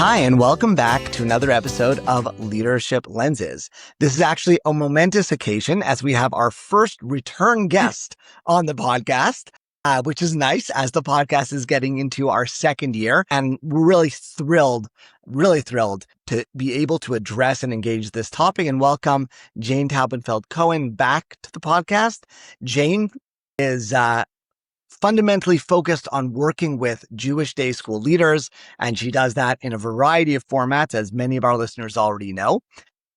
Hi, and welcome back to another episode of Leadership Lenses. This is actually a momentous occasion as we have our first return guest on the podcast, which is nice as the podcast is getting into our second year. And we're really thrilled to be able to address and engage this topic and welcome Jane Taubenfeld Cohen back to the podcast. Jane is fundamentally focused on working with Jewish day school leaders, and she does that in a variety of formats, as many of our listeners already know.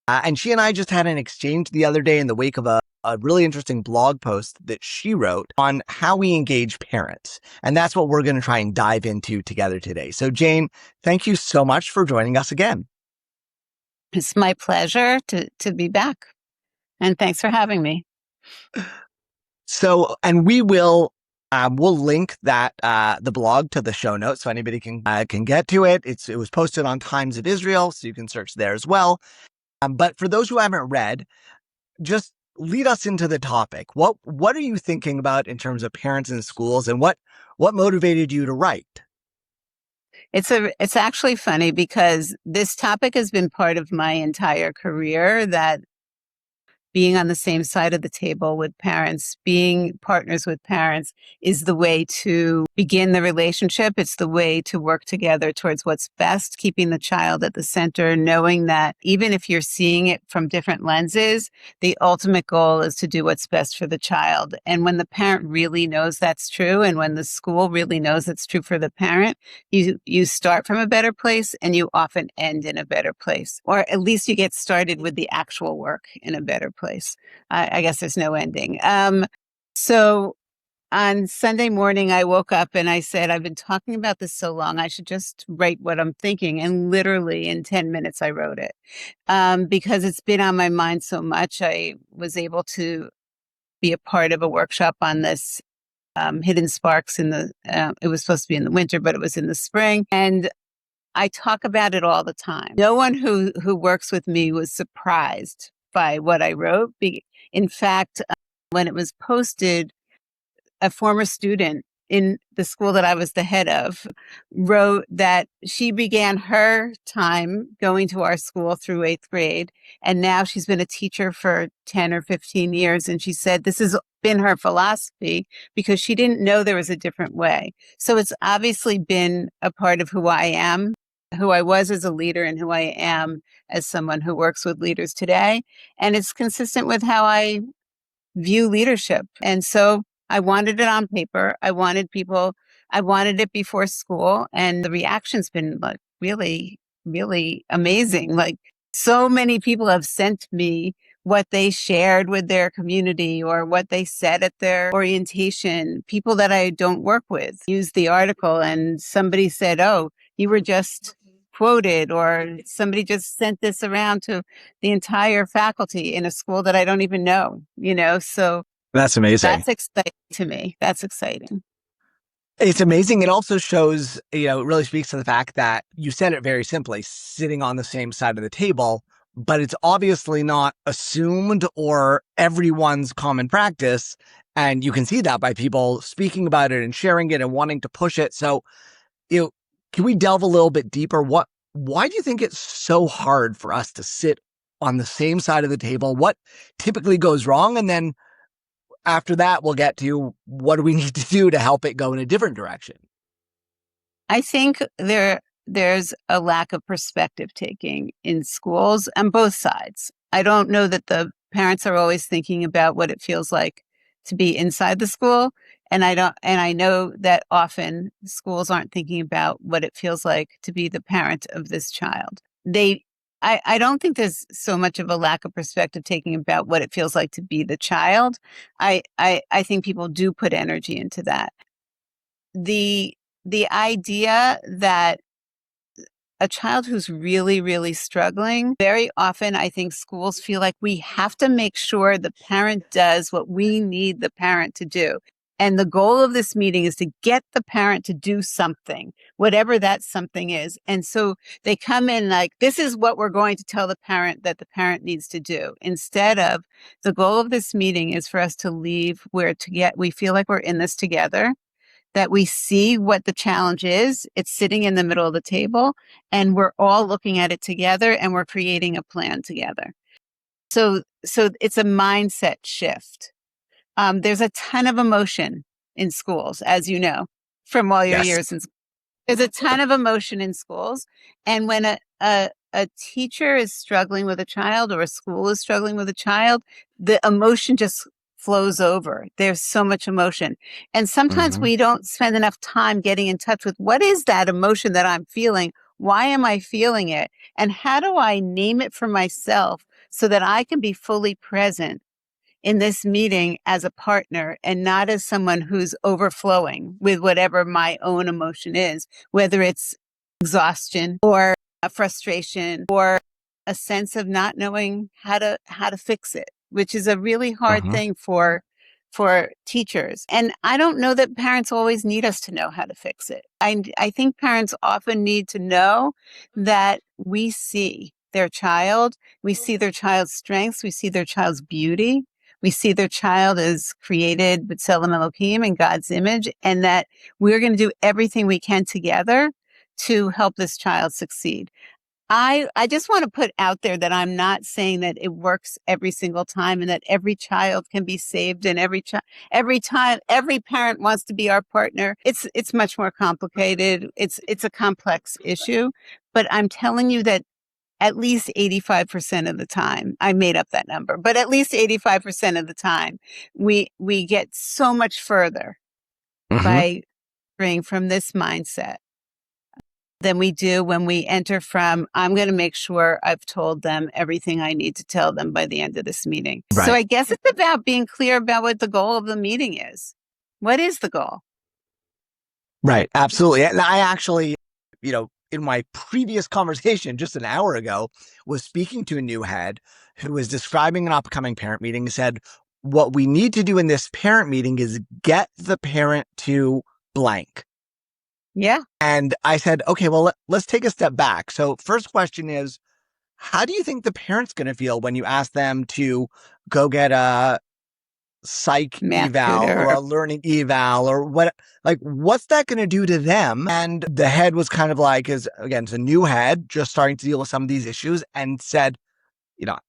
And she and I just had an exchange the other day in the wake of a really interesting blog post that she wrote on how we engage parents. And that's what we're going to try and dive into together today. So Jane, thank you so much for joining us again. It's my pleasure to be back. And thanks for having me. So, and we'll link that the blog to the show notes so anybody can get to it. It was posted on Times of Israel, so you can search there as well. But for those who haven't read, just lead us into the topic. What are you thinking about in terms of parents in schools, and what motivated you to write? It's actually funny because this topic has been part of my entire career, that being on the same side of the table with parents, being partners with parents is the way to begin the relationship. It's the way to work together towards what's best, keeping the child at the center, knowing that even if you're seeing it from different lenses, the ultimate goal is to do what's best for the child. And when the parent really knows that's true, and when the school really knows it's true for the parent, you start from a better place and you often end in a better place, or at least you get started with the actual work in a better place. I guess there's no ending. So on Sunday morning, I woke up and I said, I've been talking about this so long, I should just write what I'm thinking. And literally in 10 minutes, I wrote it because it's been on my mind so much. I was able to be a part of a workshop on this hidden sparks it was supposed to be in the winter, but it was in the spring. And I talk about it all the time. No one who works with me was surprised by what I wrote. In fact, when it was posted, a former student in the school that I was the head of wrote that she began her time going to our school through 8th grade, and now she's been a teacher for 10 or 15 years. And she said this has been her philosophy because she didn't know there was a different way. So it's obviously been a part of who I am, who I was as a leader, and who I am as someone who works with leaders today. And it's consistent with how I view leadership. And so I wanted it on paper. I wanted it before school. And the reaction's been like really, really amazing. Like, so many people have sent me what they shared with their community or what they said at their orientation. People that I don't work with used the article, and somebody said, "Oh, you were just quoted," or somebody just sent this around to the entire faculty in a school that I don't even know, so That's amazing. that's exciting to me. That's exciting. It's amazing. It also shows, it really speaks to the fact that you said it very simply, sitting on the same side of the table, but it's obviously not assumed or everyone's common practice. And you can see that by people speaking about it and sharing it and wanting to push it. So, can we delve a little bit deeper? Why do you think it's so hard for us to sit on the same side of the table? What typically goes wrong? And then after that, we'll get to what do we need to do to help it go in a different direction. I think there's a lack of perspective taking in schools on both sides. I don't know that the parents are always thinking about what it feels like to be inside the school. And I know that often schools aren't thinking about what it feels like to be the parent of this child. I don't think there's so much of a lack of perspective taking about what it feels like to be the child. I think people do put energy into that. The idea that a child who's really, really struggling, very often I think schools feel like we have to make sure the parent does what we need the parent to do. And the goal of this meeting is to get the parent to do something, whatever that something is. And so they come in like, this is what we're going to tell the parent that the parent needs to do. Instead of, the goal of this meeting is for us to leave where we feel like we're in this together. that we see what the challenge is. It's sitting in the middle of the table and we're all looking at it together and we're creating a plan together. So it's a mindset shift. There's a ton of emotion in schools, as you know, from all your Yes. years in school. There's a ton of emotion in schools. And when a teacher is struggling with a child or a school is struggling with a child, the emotion just flows over. There's so much emotion. And sometimes Mm-hmm. we don't spend enough time getting in touch with what is that emotion that I'm feeling? Why am I feeling it? And how do I name it for myself so that I can be fully present in this meeting as a partner and not as someone who's overflowing with whatever my own emotion is, whether it's exhaustion or a frustration or a sense of not knowing how to fix it, which is a really hard Mm-hmm. thing for teachers. And I don't know that parents always need us to know how to fix it. I think parents often need to know that we see their child, we see their child's strengths, we see their child's beauty, we see their child is created with B'Tselem Elohim in God's image, and that we're going to do everything we can together to help this child succeed. I just want to put out there that I'm not saying that it works every single time and that every child can be saved and every time every parent wants to be our partner. It's much more complicated. It's a complex issue, but I'm telling you that at least 85% of the time, I made up that number, but at least 85% of the time, we get so much further Mm-hmm. by bringing from this mindset than we do when we enter from, I'm going to make sure I've told them everything I need to tell them by the end of this meeting. So Right. I guess it's about being clear about what the goal of the meeting is. What is the goal? Right. Absolutely. And I actually, in my previous conversation just an hour ago, was speaking to a new head who was describing an upcoming parent meeting and said, what we need to do in this parent meeting is get the parent to blank. Yeah. And I said, okay, well, let's take a step back. So first question is, how do you think the parent's going to feel when you ask them to go get a psych Math eval or tutor. a learning eval or what, like, what's that going to do to them? And the head was kind of like, is again, it's a new head just starting to deal with some of these issues and said,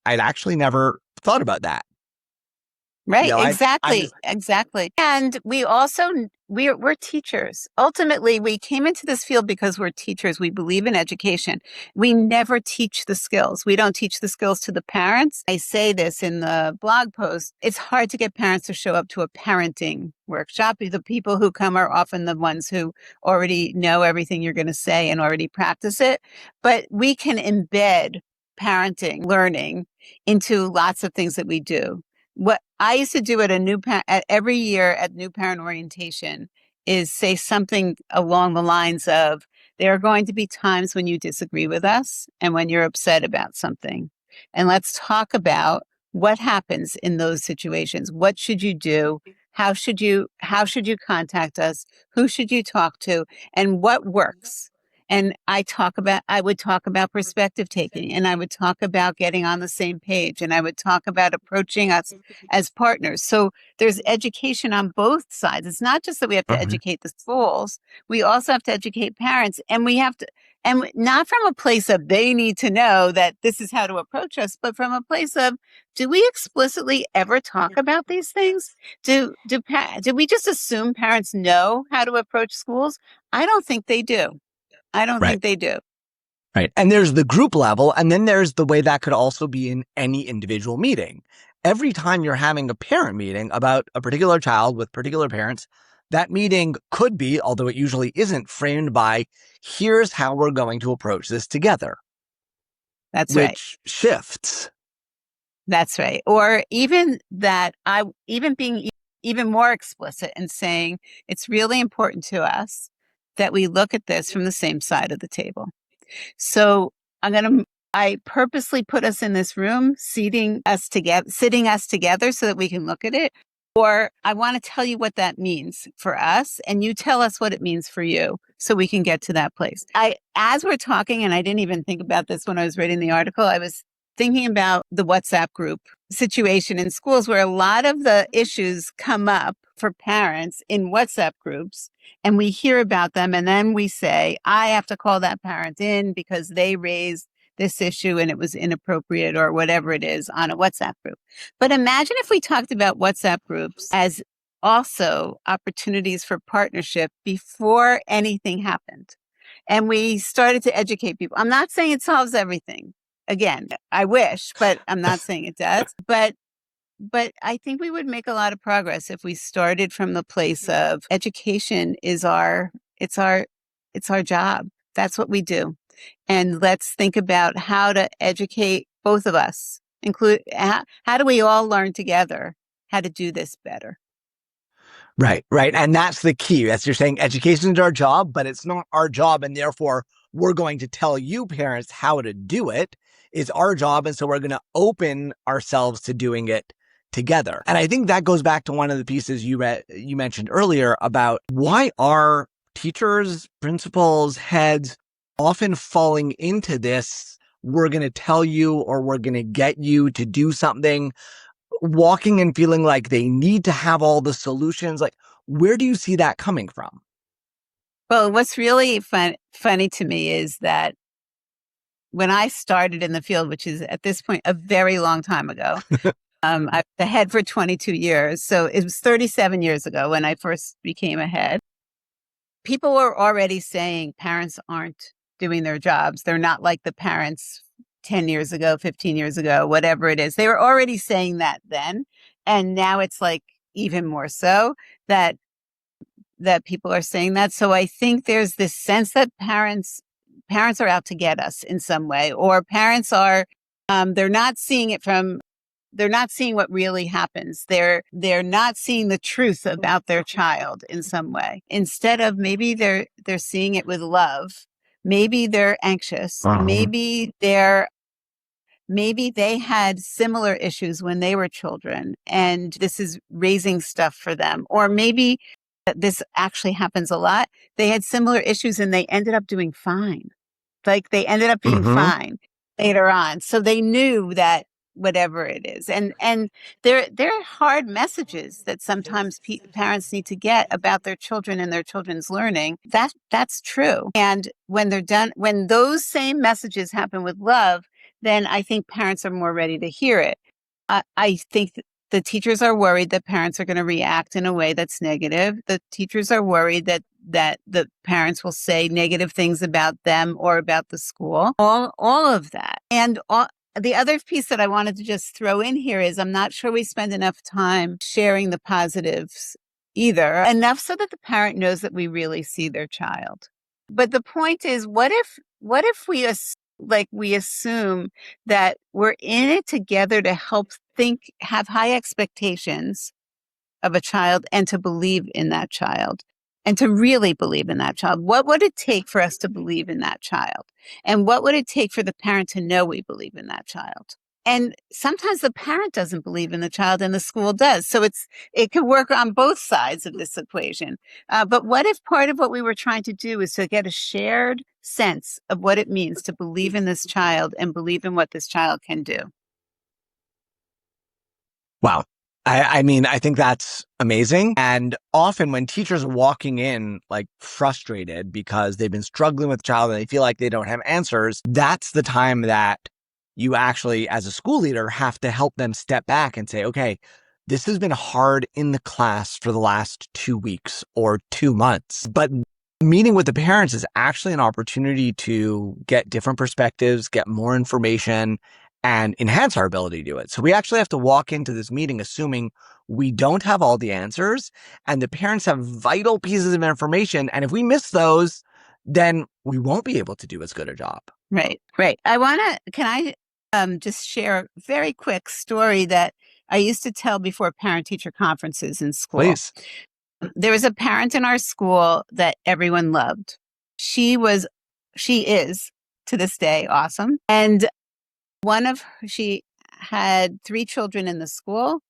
I'd actually never thought about that. Right, I'm exactly, just, exactly. And we also we're teachers. Ultimately, we came into this field because we're teachers. We believe in education. We never teach the skills. We don't teach the skills to the parents. I say this in the blog post. It's hard to get parents to show up to a parenting workshop. The people who come are often the ones who already know everything you're going to say and already practice it. But we can embed parenting, learning into lots of things that we do. What I used to do at every year at new parent orientation is say something along the lines of, there are going to be times when you disagree with us and when you're upset about something. And let's talk about what happens in those situations. What should you do? How should you contact us? Who should you talk to? And what works? And I would talk about perspective taking, and I would talk about getting on the same page, and I would talk about approaching us as partners. So there's education on both sides. It's not just that we have to mhm, educate the schools, we also have to educate parents, and we have to, and not from a place of they need to know that this is how to approach us, but from a place of, do we explicitly ever talk about these things? Do we just assume parents know how to approach schools? I don't think they do. I don't right. think they do. Right. And there's the group level, and then there's the way that could also be in any individual meeting. Every time you're having a parent meeting about a particular child with particular parents, that meeting could be, although it usually isn't, framed by, here's how we're going to approach this together, That's right. which shifts. That's right. Or even that even being even more explicit and saying it's really important to us that we look at this from the same side of the table. So I purposely put us in this room, sitting us together so that we can look at it. Or I want to tell you what that means for us, and you tell us what it means for you so we can get to that place. As we're talking, and I didn't even think about this when I was writing the article, thinking about the WhatsApp group situation in schools where a lot of the issues come up for parents in WhatsApp groups, and we hear about them, and then we say, I have to call that parent in because they raised this issue and it was inappropriate or whatever it is on a WhatsApp group. But imagine if we talked about WhatsApp groups as also opportunities for partnership before anything happened. And we started to educate people. I'm not saying it solves everything. Again, I wish, but I'm not saying it does. But I think we would make a lot of progress if we started from the place of education is it's our job. That's what we do. And let's think about how to educate both of us, include how do we all learn together how to do this better? Right, right. And that's the key. As you're saying, education is our job, but it's not our job. And therefore, we're going to tell you parents how to do it. It's our job. And so we're going to open ourselves to doing it together. And I think that goes back to one of the pieces you mentioned earlier about why are teachers, principals, heads often falling into this? We're going to tell you or we're going to get you to do something, walking and feeling like they need to have all the solutions. Like, where do you see that coming from? Well, what's really funny to me is that when I started in the field, which is at this point a very long time ago, I was the head for 22 years. So it was 37 years ago when I first became a head. People were already saying parents aren't doing their jobs. They're not like the parents 10 years ago, 15 years ago, whatever it is. They were already saying that then. And now it's like even more so that people are saying that. So I think there's this sense that parents are out to get us in some way, or parents are they're not seeing it from they're not seeing what really happens. They're not seeing the truth about their child in some way. Instead of maybe they're seeing it with love. Maybe they're anxious. Maybe they had similar issues when they were children and this is raising stuff for them. Or maybe this actually happens a lot. They had similar issues and they ended up doing fine. Like they ended up being Mm-hmm. fine later on. So they knew that whatever it is. And there are hard messages that sometimes parents need to get about their children and their children's learning. That's true. And when they're done, when those same messages happen with love, then I think parents are more ready to hear it. I think the teachers are worried that parents are going to react in a way that's negative. The teachers are worried that the parents will say negative things about them or about the school. All of that. And the other piece that I wanted to just throw in here is I'm not sure we spend enough time sharing the positives either, enough so that the parent knows that we really see their child. But the point is, what if we assume that we're in it together to help have high expectations of a child and to believe in that child and to really believe in that child? What would it take for us to believe in that child? And what would it take for the parent to know we believe in that child? And sometimes the parent doesn't believe in the child and the school does. So it could work on both sides of this equation. But what if part of what we were trying to do is to get a shared sense of what it means to believe in this child and believe in what this child can do? Wow. I mean, I think that's amazing. And often when teachers are walking in like frustrated because they've been struggling with a child and they feel like they don't have answers, that's the time that you actually, as a school leader, have to help them step back and say, okay, this has been hard in the class for the last 2 weeks or 2 months. But meeting with the parents is actually an opportunity to get different perspectives, get more information, and enhance our ability to do it. So we actually have to walk into this meeting assuming we don't have all the answers and the parents have vital pieces of information. And if we miss those, then we won't be able to do as good a job. Right. Can I just share a very quick story that I used to tell before parent-teacher conferences in school? Please. There was a parent in our school that everyone loved. She is to this day awesome. And she had 3 children in the school,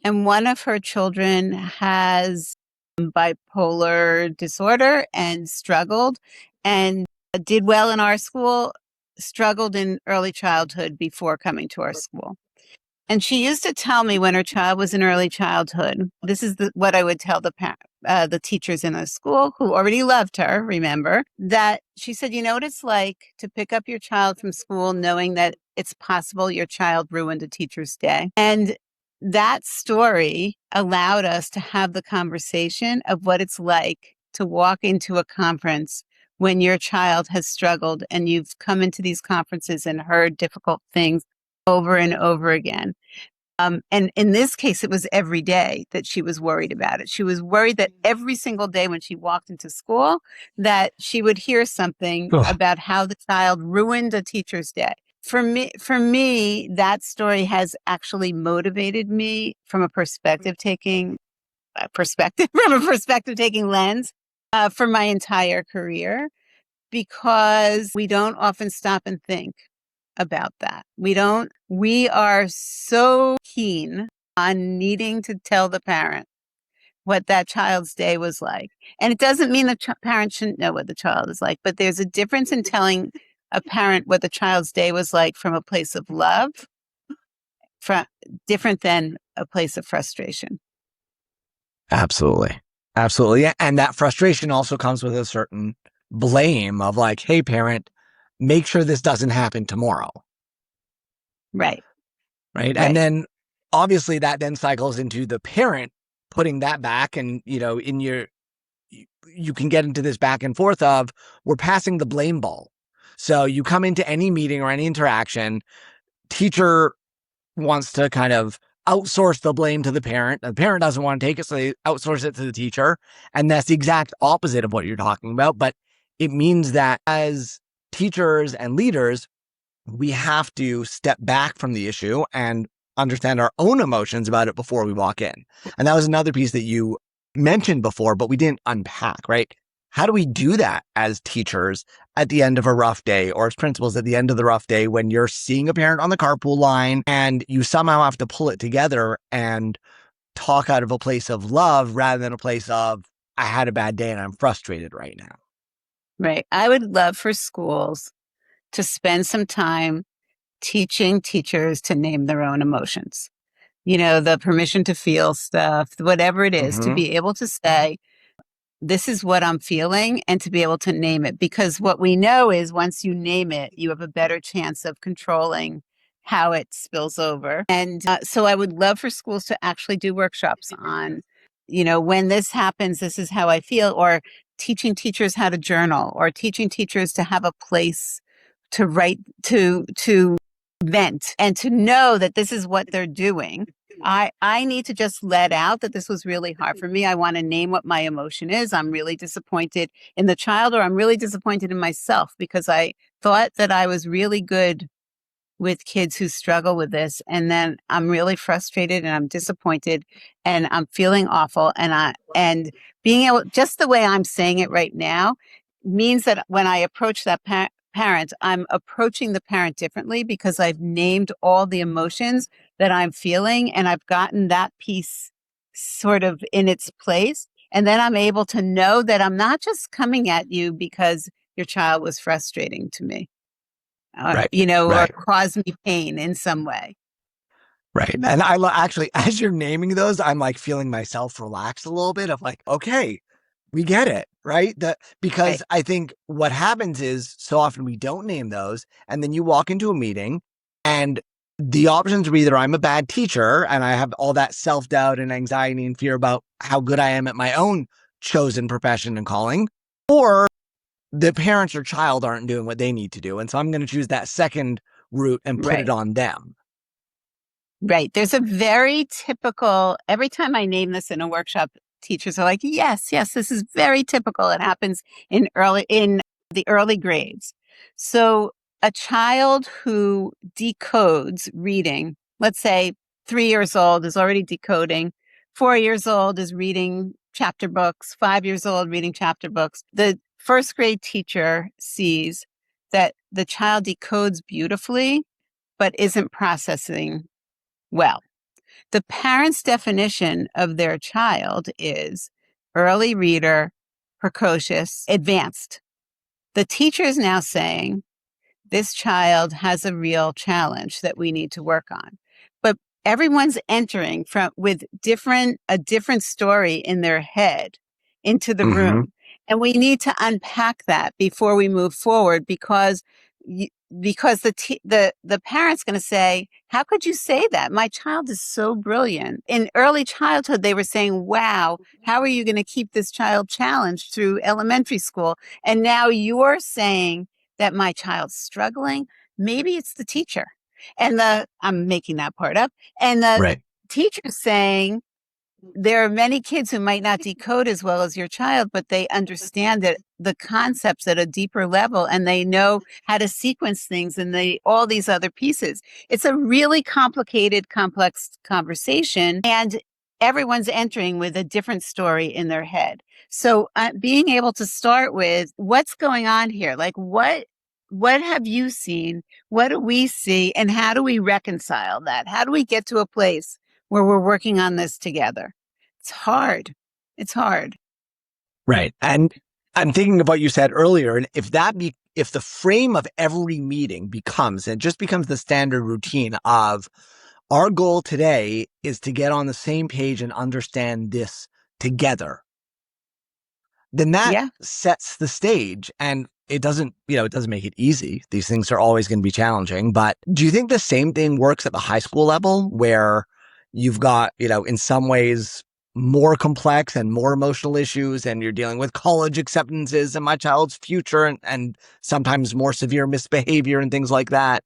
and one of her children has bipolar disorder and struggled and did well in our school, struggled in early childhood before coming to our school. And she used to tell me when her child was in early childhood, this is what I would tell the teachers in the school who already loved her, remember, that she said, you know what it's like to pick up your child from school knowing that it's possible your child ruined a teacher's day. And that story allowed us to have the conversation of what it's like to walk into a conference when your child has struggled and you've come into these conferences and heard difficult things over and over again. And in this case, it was every day that she was worried about it. She was worried that every single day when she walked into school, that she would hear something Ugh. about how the child ruined a teacher's day. For me, that story has actually motivated me from a perspective taking lens for my entire career, because we don't often stop and think about that. We are so keen on needing to tell the parent what that child's day was like. And it doesn't mean the parent shouldn't know what the child is like, but there's a difference in telling a parent what the child's day was like from a place of love, from different than a place of frustration. Absolutely. Absolutely. And that frustration also comes with a certain blame of like, hey, parent, make sure this doesn't happen tomorrow. Right. Right. And Right. then obviously that then cycles into the parent putting that back. And, you can get into this back and forth of we're passing the blame ball. So you come into any meeting or any interaction, teacher wants to kind of outsource the blame to the parent. The parent doesn't want to take it, so they outsource it to the teacher. And that's the exact opposite of what you're talking about. But it means that as teachers and leaders, we have to step back from the issue and understand our own emotions about it before we walk in. And that was another piece that you mentioned before, but we didn't unpack, right? How do we do that as teachers at the end of a rough day, or as principals at the end of the rough day when you're seeing a parent on the carpool line and you somehow have to pull it together and talk out of a place of love rather than a place of, I had a bad day and I'm frustrated right now? Right. I would love for schools to spend some time teaching teachers to name their own emotions. The permission to feel stuff, whatever it is, to Mm-hmm. be able to say, this is what I'm feeling, and to be able to name it. Because what we know is once you name it, you have a better chance of controlling how it spills over. And so I would love for schools to actually do workshops on, when this happens, this is how I feel, or teaching teachers how to journal, or teaching teachers to have a place to write, to vent, and to know that this is what they're doing. I need to just let out that this was really hard for me. I want to name what my emotion is. I'm really disappointed in the child, or I'm really disappointed in myself because I thought that I was really good with kids who struggle with this. And then I'm really frustrated and I'm disappointed and I'm feeling awful. And being able, just the way I'm saying it right now means that when I approach that parent, I'm approaching the parent differently because I've named all the emotions that I'm feeling and I've gotten that piece sort of in its place. And then I'm able to know that I'm not just coming at you because your child was frustrating to me, Right. or Right. cause me pain in some way. Right. And I actually, as you're naming those, I'm like feeling myself relax a little bit of like, okay, we get it. Right. Because Right. I think what happens is so often we don't name those. And then you walk into a meeting and the options are either I'm a bad teacher and I have all that self doubt and anxiety and fear about how good I am at my own chosen profession and calling, or the parents or child aren't doing what they need to do. And so I'm going to choose that second route and put it Right. on them. Right. There's a very typical, every time I name this in a workshop, teachers are like, yes, yes, this is very typical. It happens in the early grades. So a child who decodes reading, let's say 3 years old is already decoding, 4 years old is reading chapter books, 5 years old reading chapter books. The first grade teacher sees that the child decodes beautifully, but isn't processing well. The parent's definition of their child is early reader, precocious, advanced. The teacher is now saying this child has a real challenge that we need to work on. But everyone's entering with a different story in their head into the Mm-hmm. room. And we need to unpack that before we move forward, because the parent's going to say, how could you say that? My child is so brilliant. In early childhood, they were saying, wow, how are you going to keep this child challenged through elementary school? And now you're saying that my child's struggling. Maybe it's the teacher. I'm making that part up. And the Right. teacher's saying, there are many kids who might not decode as well as your child, but they understand that the concepts at a deeper level, and they know how to sequence things, and all these other pieces. It's a really complicated, complex conversation, and everyone's entering with a different story in their head. So being able to start with what's going on here, like what have you seen? What do we see? And how do we reconcile that? How do we get to a place where we're working on this together? It's hard. It's hard. Right. And I'm thinking of what you said earlier. And if the frame of every meeting it just becomes the standard routine of our goal today is to get on the same page and understand this together, then that Yeah. sets the stage. And it doesn't make it easy. These things are always going to be challenging. But do you think the same thing works at the high school level, where you've got, in some ways more complex and more emotional issues, and you're dealing with college acceptances and my child's future, and sometimes more severe misbehavior and things like that?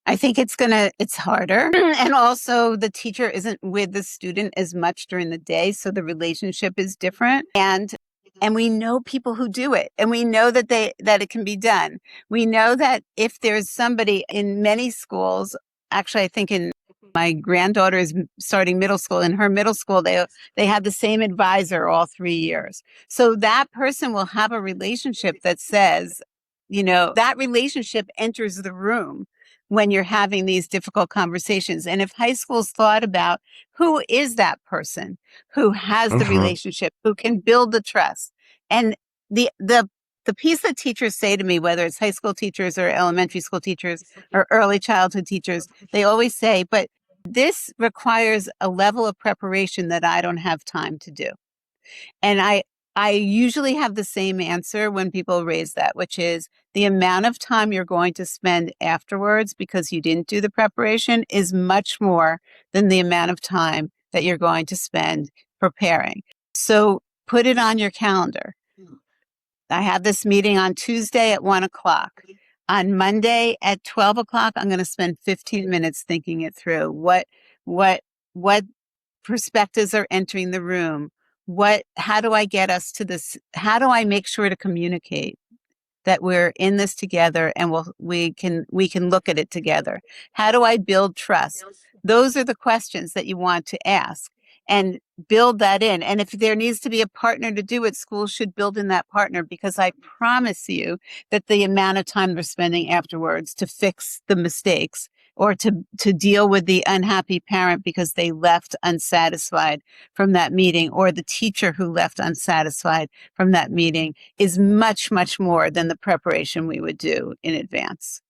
I think it's harder. And also the teacher isn't with the student as much during the day. So the relationship is different. And we know people who do it, and we know that it can be done. We know that if there's somebody in many schools, actually, I think in my granddaughter is starting middle school. In her middle school, they have the same advisor all 3 years. So that person will have a relationship that says, that relationship enters the room when you're having these difficult conversations. And if high school's thought about who is that person who has the Mm-hmm. relationship, who can build the trust, and the piece that teachers say to me, whether it's high school teachers or elementary school teachers or early childhood teachers, they always say, but this requires a level of preparation that I don't have time to do. And I usually have the same answer when people raise that, which is the amount of time you're going to spend afterwards because you didn't do the preparation is much more than the amount of time that you're going to spend preparing. So put it on your calendar. I have this meeting on Tuesday at 1:00. On Monday at 12:00, I'm going to spend 15 minutes thinking it through. What, what perspectives are entering the room? How do I get us to this? How do I make sure to communicate that we're in this together, and we can look at it together? How do I build trust? Those are the questions that you want to ask, and build that in. And if there needs to be a partner to do it, schools should build in that partner, because I promise you that the amount of time they're spending afterwards to fix the mistakes, or to deal with the unhappy parent because they left unsatisfied from that meeting, or the teacher who left unsatisfied from that meeting, is much, much more than the preparation we would do in advance.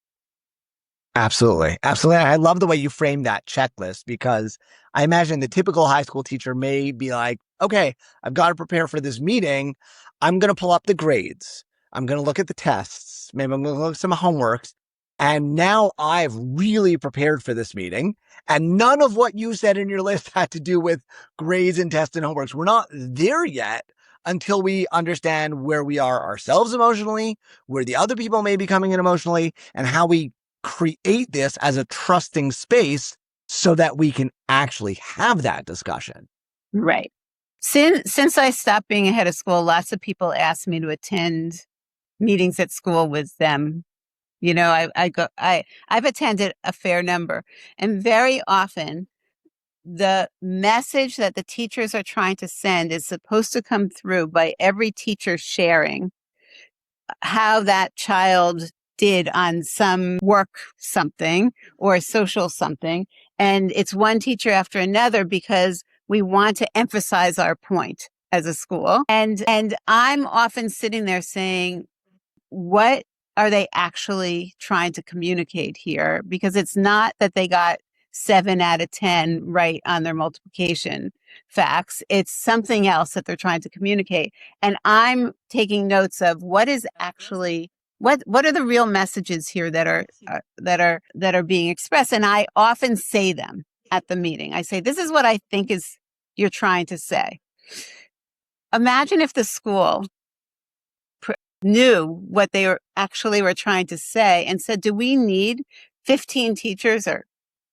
Absolutely. Absolutely. I love the way you frame that checklist, because I imagine the typical high school teacher may be like, okay, I've got to prepare for this meeting. I'm going to pull up the grades. I'm going to look at the tests. Maybe I'm going to look at some homeworks. And now I've really prepared for this meeting. And none of what you said in your list had to do with grades and tests and homeworks. We're not there yet until we understand where we are ourselves emotionally, where the other people may be coming in emotionally, and how we create this as a trusting space so that we can actually have that discussion. Right. Since I stopped being a head of school, lots of people ask me to attend meetings at school with them. I've attended a fair number, and very often the message that the teachers are trying to send is supposed to come through by every teacher sharing how that child did on some work something or social something. And it's one teacher after another, because we want to emphasize our point as a school. And I'm often sitting there saying, what are they actually trying to communicate here? Because it's not that they got 7 out of 10 right on their multiplication facts. It's something else that they're trying to communicate. And I'm taking notes of what is actually what are the real messages here that are being expressed. And I often say them at the meeting. I say, this is what I think is you're trying to say. Imagine if the school knew what they were trying to say and said, do we need 15 teachers or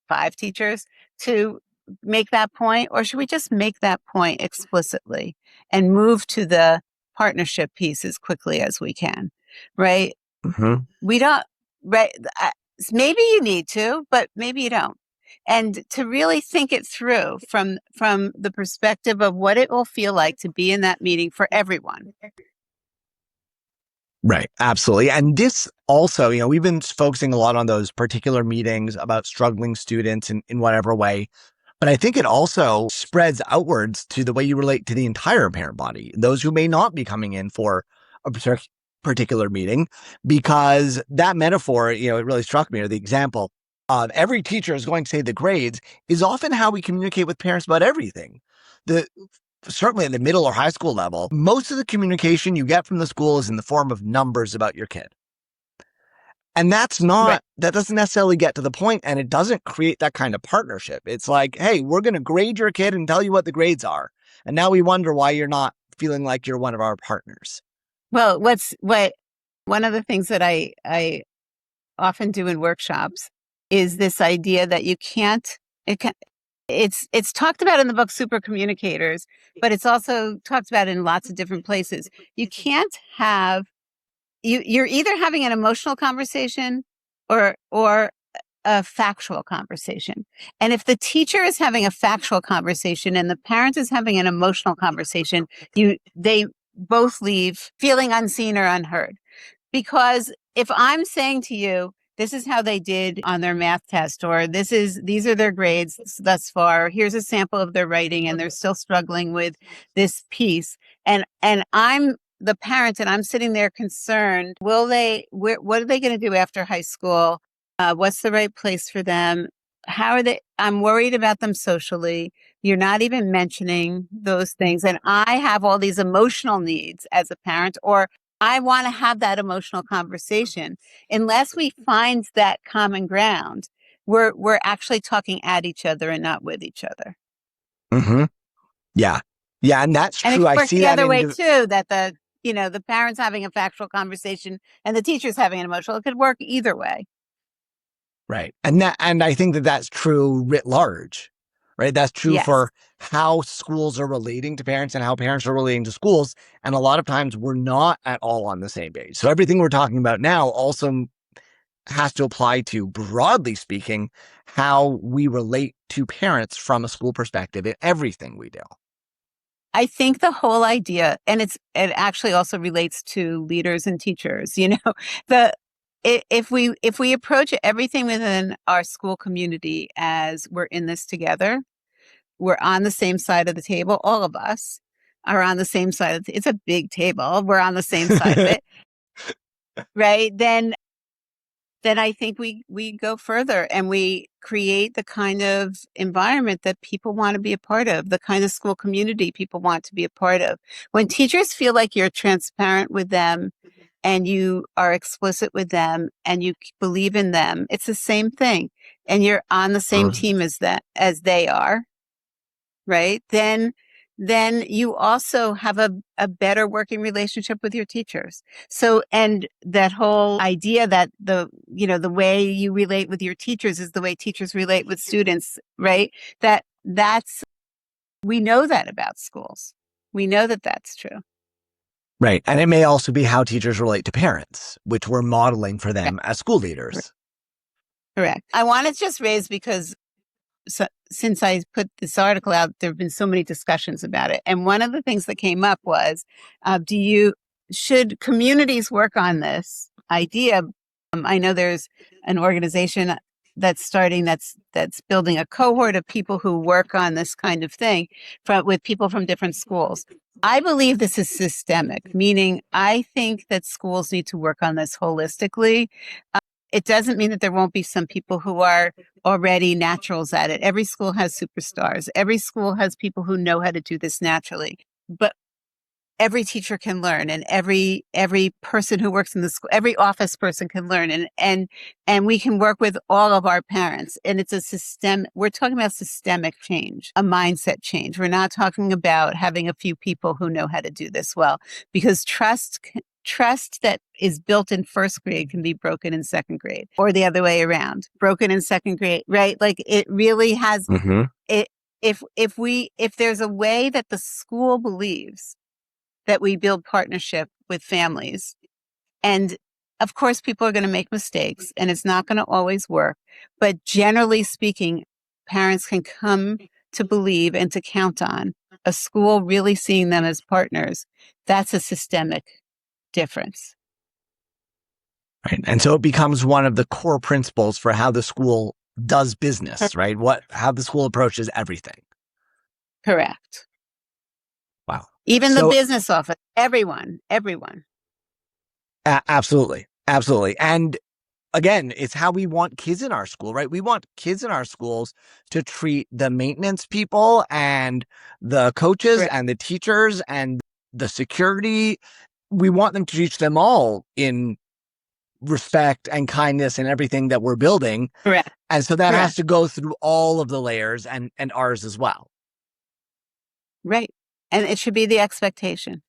5 teachers to make that point? Or should we just make that point explicitly and move to the partnership piece as quickly as we can, right? Mm-hmm. We don't, right? Maybe you need to, but maybe you don't. And to really think it through from the perspective of what it will feel like to be in that meeting for everyone. Right. Absolutely. And this also, we've been focusing a lot on those particular meetings about struggling students in whatever way. But I think it also spreads outwards to the way you relate to the entire parent body, those who may not be coming in for a particular meeting, because that metaphor, it really struck me, or the example of every teacher is going to say the grades is often how we communicate with parents about everything. Certainly at the middle or high school level, most of the communication you get from the school is in the form of numbers about your kid. And that doesn't necessarily get to the point, and it doesn't create that kind of partnership. It's like, hey, we're going to grade your kid and tell you what the grades are. And now we wonder why you're not feeling like you're one of our partners. Well, one of the things that I often do in workshops is this idea that it's talked about in the book Super Communicators, but it's also talked about in lots of different places. You can't have you're either having an emotional conversation or a factual conversation. And if the teacher is having a factual conversation and the parent is having an emotional conversation, they both leave feeling unseen or unheard. Because if I'm saying to you, this is how they did on their math test, or these are their grades thus far, here's a sample of their writing, and they're still struggling with this piece. And I'm the parent and I'm sitting there concerned, what are they going to do after high school? What's the right place for them? How are they? I'm worried about them socially. You're not even mentioning those things. And I have all these emotional needs as a parent, or I want to have that emotional conversation. Unless we find that common ground, we're actually talking at each other and not with each other. Mm-hmm. Yeah. Yeah. And that's And it true. could I work see the that other way too, that the parents having a factual conversation and the teachers having an emotional, it could work either way. Right. And I think that that's true writ large, right? That's true Yes. for how schools are relating to parents and how parents are relating to schools. And a lot of times we're not at all on the same page. So everything we're talking about now also has to apply to, broadly speaking, how we relate to parents from a school perspective in everything we do. I think the whole idea, and it actually also relates to leaders and teachers, if we approach everything within our school community as we're in this together, we're on the same side of the table, all of us are on the same side of it's a big table, we're on the same side of it, right? Then I think we go further and we create the kind of environment that people want to be a part of, the kind of school community people want to be a part of. When teachers feel like you're transparent with them and you are explicit with them and you believe in them, it's the same thing. And you're on the same team as they are, right? Then you also have a better working relationship with your teachers. So, and that whole idea that the way you relate with your teachers is the way teachers relate with students, right? We know that about schools. We know that that's true. Right. And it may also be how teachers relate to parents, which we're modeling for them Correct. as school leaders. Correct. I want to just raise because since I put this article out, there have been so many discussions about it. And one of the things that came up was, should communities work on this idea? I know there's an organization that's starting, that's building a cohort of people who work on this kind of thing with people from different schools. I believe this is systemic, meaning I think that schools need to work on this holistically. It doesn't mean that there won't be some people who are already naturals at it. Every school has superstars. Every school has people who know how to do this naturally. But every teacher can learn, and every person who works in the school, every office person can learn, and we can work with all of our parents. And it's a system. We're talking about systemic change, a mindset change. We're not talking about having a few people who know how to do this well, because trust that is built in first grade can be broken in second grade, or the other way around, broken in second grade, right? Like it really has it. If there's a way that the school believes that we build partnership with families, and of course people are going to make mistakes and it's not going to always work, but generally speaking, parents can come to believe and to count on a school really seeing them as partners. That's a systemic difference. Right. And so it becomes one of the core principles for how the school does business, right? How the school approaches everything. Correct. Wow. Even the business office, everyone. Absolutely. Absolutely. And again, it's how we want kids in our school, right? We want kids in our schools to treat the maintenance people and the coaches and the teachers and the security. We want them to teach them all in respect and kindness and everything that we're building. Correct. And so that has to go through all of the layers and ours as well. Right. And it should be the expectation.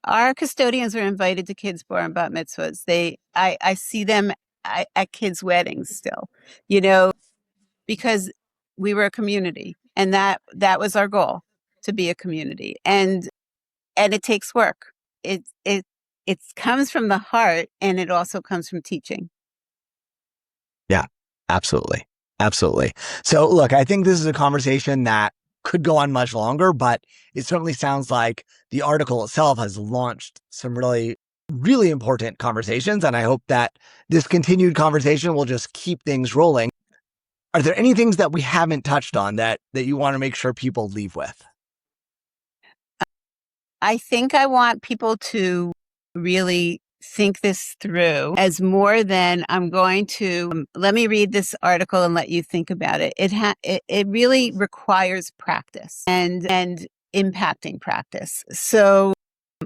Our custodians are invited to kids' bar and bat mitzvahs. I see them at kids' weddings still, because we were a community, and that was our goal, to be a community. And it takes work. It comes from the heart, and it also comes from teaching. Yeah, absolutely. Absolutely. So look, I think this is a conversation that could go on much longer, but it certainly sounds like the article itself has launched some really, really important conversations. And I hope that this continued conversation will just keep things rolling. Are there any things that we haven't touched on that you want to make sure people leave with? I think I want people to really think this through as more than I'm going to let me read this article and let you think about it. It really requires practice and impacting practice. So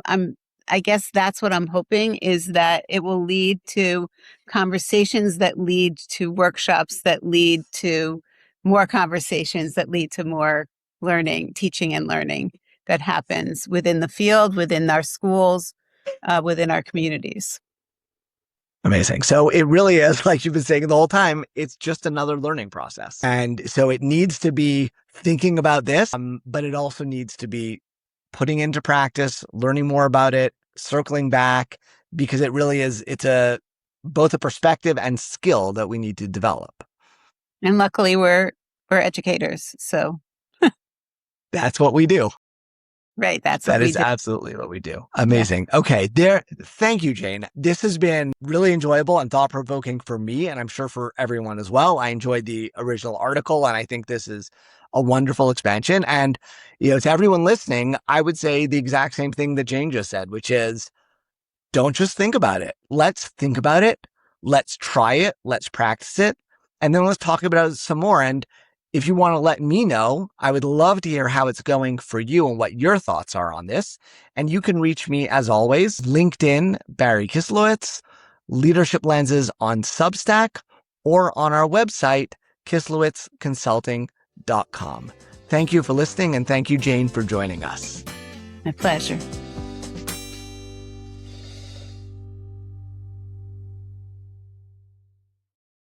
I guess that's what I'm hoping, is that it will lead to conversations that lead to workshops that lead to more conversations that lead to more learning, teaching and learning that happens within the field, within our schools, within our communities. Amazing. So it really is, like you've been saying the whole time, it's just another learning process. And so it needs to be thinking about this, but it also needs to be putting into practice, learning more about it, circling back, because it really is, it's both a perspective and skill that we need to develop. And luckily we're educators, so that's what we do. Right. That is absolutely what we do. Amazing. Yeah. Okay. Thank you, Jane. This has been really enjoyable and thought-provoking for me, and I'm sure for everyone as well. I enjoyed the original article, and I think this is a wonderful expansion. And, to everyone listening, I would say the exact same thing that Jane just said, which is, don't just think about it. Let's think about it. Let's try it. Let's practice it. And then let's talk about it some more. And if you want to let me know, I would love to hear how it's going for you and what your thoughts are on this. And you can reach me, as always, LinkedIn, Barry Kislowitz, Leadership Lenses on Substack, or on our website, kislowitzconsulting.com. Thank you for listening, and thank you, Jane, for joining us. My pleasure.